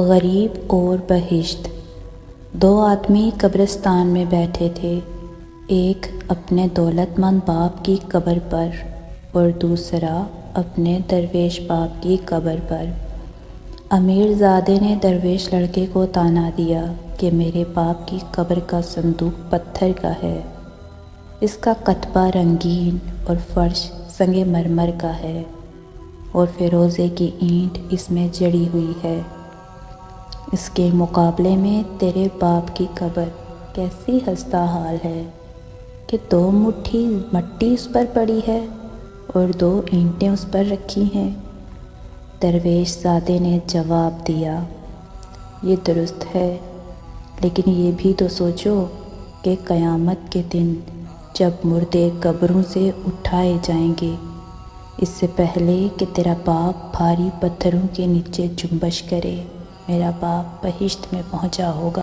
غریب اور بہشت۔ دو آدمی قبرستان میں بیٹھے تھے، ایک اپنے دولت مند باپ کی قبر پر اور دوسرا اپنے درویش باپ کی قبر پر۔ امیر زادے نے درویش لڑکے کو طعنہ دیا کہ میرے باپ کی قبر کا صندوق پتھر کا ہے، اس کا کتبہ رنگین اور فرش سنگ مرمر کا ہے اور فیروزے کی اینٹ اس میں جڑی ہوئی ہے۔ اس کے مقابلے میں تیرے باپ کی قبر کیسی خستہ حال ہے کہ 2 مٹھی مٹی اس پر پڑی ہے اور 2 اینٹیں اس پر رکھی ہیں۔ درویش زادے نے جواب دیا، یہ درست ہے، لیکن یہ بھی تو سوچو کہ قیامت کے دن جب مردے قبروں سے اٹھائے جائیں گے، اس سے پہلے کہ تیرا باپ بھاری پتھروں کے نیچے جنبش کرے، میرا باپ بہشت میں پہنچا ہوگا۔